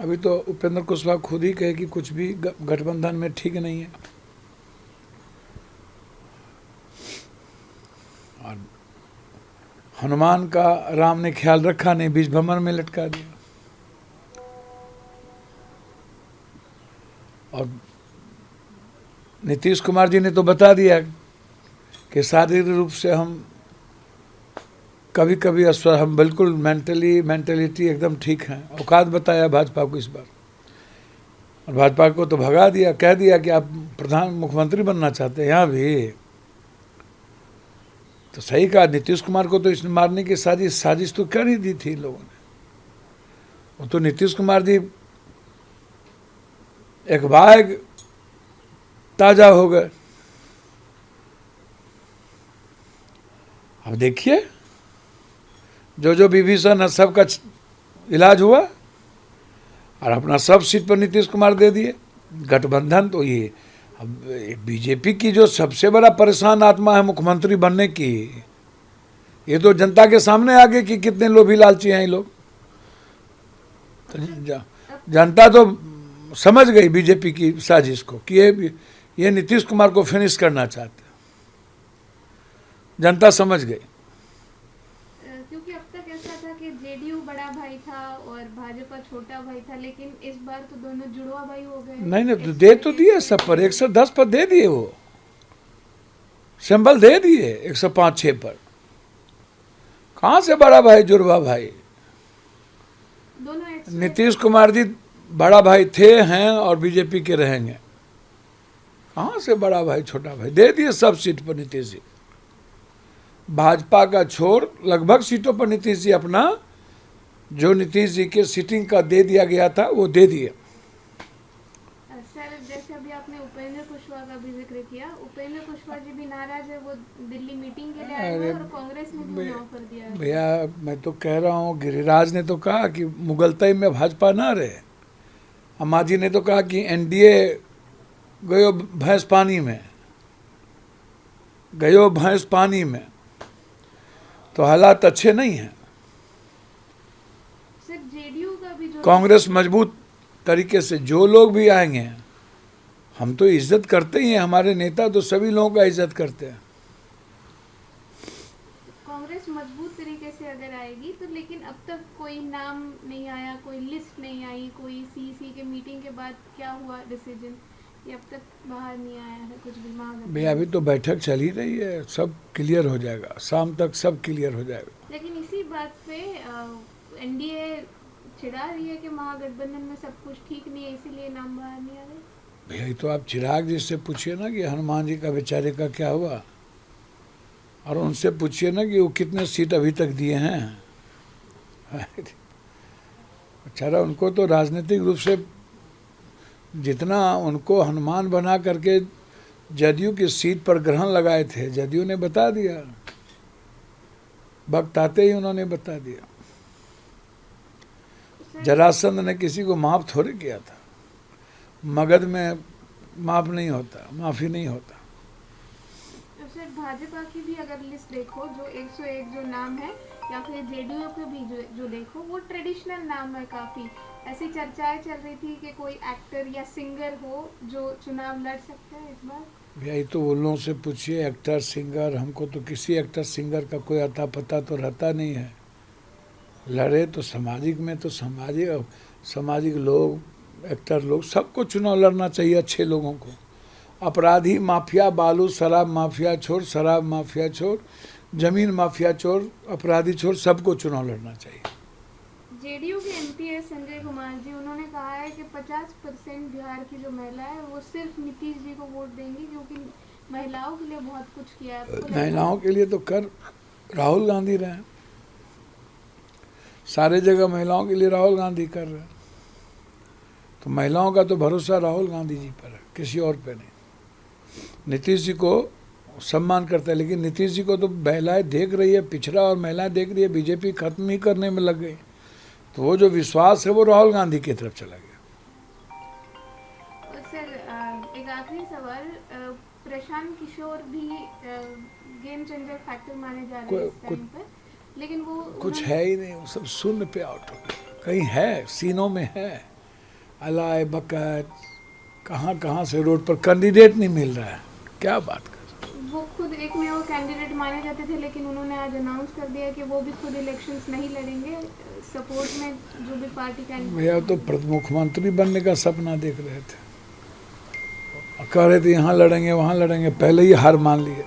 अभी तो उपेंद्र कुशवाहा खुद ही कहे कि कुछ भी गठबंधन में ठीक नहीं है। और हनुमान का राम ने ख्याल रखा नहीं, बीच भंवर में लटका दिया। और नीतीश कुमार जी ने तो बता दिया कि शारीरिक रूप से हम कभी कभी अस्वस्थ, हम बिल्कुल मेंटलिटी एकदम ठीक हैं। औकात बताया भाजपा को इस बार, और भाजपा को तो भगा दिया, कह दिया कि आप मुख्यमंत्री बनना चाहते हैं। यहाँ भी तो सही कहा, नीतीश कुमार को तो इसने मारने की साजिश तो कर ही दी थी लोगों ने। वो तो नीतीश कुमार जी एक बाग ताजा हो गए। अब देखिए, जो विभीषण है सबका इलाज हुआ, और अपना सब सीट पर नीतीश कुमार दे दिए। गठबंधन तो ये, अब बीजेपी की जो सबसे बड़ा परेशान आत्मा है मुख्यमंत्री बनने की, ये तो जनता के सामने आ गए कि कितने लोभी लालची हैं ये लोग। तो जनता तो समझ गई बीजेपी की साजिश को कि ये नीतीश कुमार को फिनिश करना चाहते हैं। जनता समझ गई, क्योंकि अब तक ऐसा था कि जेडीयू बड़ा भाई था और भाजपा छोटा भाई था, लेकिन इस बार तो दोनों जुड़वा भाई हो गए। नहीं तो दे तो दिए सब पर, 110 पर दे दिए, वो सिंबल दे दिए 105-6 पर। कहाँ से बड़ा भाई जुड़वा भाई? दोनों नीतीश कुमार जी बड़ा भाई थे, हैं और बीजेपी के रहेंगे। कहाँ से बड़ा भाई छोटा भाई? दे दिए सब सीट पर नीतीश जी। भाजपा का छोड़ लगभग सीटों पर नीतीश जी अपना, जो नीतीश जी के सीटिंग का दे दिया गया था वो दे दिए। सर, जैसे अभी आपने उपेंद्र कुशवाहा का भी जिक्र किया, उपेंद्र कुशवाहा जी भी नाराज है, वो दिल्ली मीटिंग के लिए आए हुए और कांग्रेस ने भी ऑफर दिया है। भैया मैं तो कह रहा हूँ, गिरिराज ने तो कहा कि मुगलतई में भाजपा ना रहे। अम्मा जी ने तो कहा कि एनडीए गयो भैंस पानी में, गयो भैंस पानी में। तो हालात अच्छे नहीं हैं। सर, जेडीयू का भी जो कांग्रेस मजबूत तरीके से, जो लोग भी आएंगे, हम तो इज्जत करते ही हैं, हमारे नेता तो सभी लोगों का इज्जत करते हैं। कांग्रेस मजबूत तरीके से अगर आएगी तो, लेकिन अब तक कोई नाम नहीं आया, कोई लिस्ट नहीं आई, कोई सीसी के मीटिंग के बाद क्या हुआ डिसीजन, ये अब तक बाहर नहीं आया है कुछ भी। भैया अभी तो बैठक चल ही रही है, सब क्लियर हो जाएगा, शाम तक सब क्लियर हो जाएगा। लेकिन इसी बात पे एनडीए चिढ़ा रही है कि महागठबंधन में सब कुछ ठीक नहीं है, इसीलिए नाम बाहर नहीं आ रहे। भैया तो आप चिराग जी से पूछिए ना कि हनुमान जी का बेचारे का क्या हुआ, और उनसे पूछिए ना कि वो कितने सीट अभी तक दिए हैं। बेचारा, उनको तो राजनीतिक रूप से जितना उनको हनुमान बना करके जदयू की सीट पर ग्रहण लगाए थे, जदयू ने बता दिया, वक्त आते ही उन्होंने बता दिया। जरासंध ने किसी को माफ थोड़े किया था, मगध में माफ नहीं होता, माफी नहीं होता। सर, भाजपा की भी अगर लिस्ट देखो, जो 101 जो नाम है, या फिर जेडीयू के भी जो देखो, वो ट्रेडिशनल नाम है काफ़ी। ऐसी चर्चाएं चल रही थी कि कोई एक्टर या सिंगर हो जो चुनाव लड़ सकता है इस बार। यही तो उन लोगों से पूछिए, एक्टर सिंगर, हमको तो किसी एक्टर सिंगर का कोई अता पता तो रहता नहीं है। लड़े तो सामाजिक में, तो सामाजिक लोग, एक्टर लोग, सबको चुनाव लड़ना चाहिए, अच्छे लोगों को। अपराधी, माफिया, बालू शराब माफिया छोड़, शराब माफिया छोड़, जमीन माफिया छोड़, अपराधी छोड़, सबको चुनाव लड़ना चाहिए। जेडीयू के एमपी संजय कुमार जी, उन्होंने कहा है कि 50% बिहार की जो महिला है वो सिर्फ नीतीश जी को वोट देंगी, क्योंकि महिलाओं के लिए बहुत कुछ किया है। महिलाओं के लिए तो कर राहुल गांधी रहे, सारे जगह महिलाओं के लिए राहुल गांधी कर रहे हैं। तो महिलाओं का तो भरोसा राहुल गांधी जी पर है, किसी और पे नहीं। नीतीश जी को सम्मान करता है, लेकिन नीतीश जी को तो महिलाएं देख रही है, पिछड़ा और महिलाएं देख रही है, बीजेपी खत्म ही करने में लग गई। तो वो जो विश्वास है वो राहुल गांधी की तरफ चला गया। और सर, एक आखिरी सवाल, प्रशांत किशोर भी गेम चेंजर फैक्टर माने जा रहे हैं इस टाइम पर, लेकिन वो कुछ है ही नहीं, वो सब शून्य पे आउट हो गया। कहीं है, सीनों में है, अलाय बकैत, कहाँ कहाँ से रोड पर कैंडिडेट नहीं मिल रहा है, क्या बात कर। वो खुद एक में वो कैंडिडेट माने जाते थे, लेकिन उन्होंने आज अनाउंस कर दिया कि वो भी खुद इलेक्शंस नहीं लड़ेंगे, सपोर्ट में जो भी पार्टी कैंडिडेट। भैया तो मुख्यमंत्री बनने का सपना देख रहे थे, कह रहे थे यहाँ लड़ेंगे वहाँ लड़ेंगे, पहले ही हार मान लिए।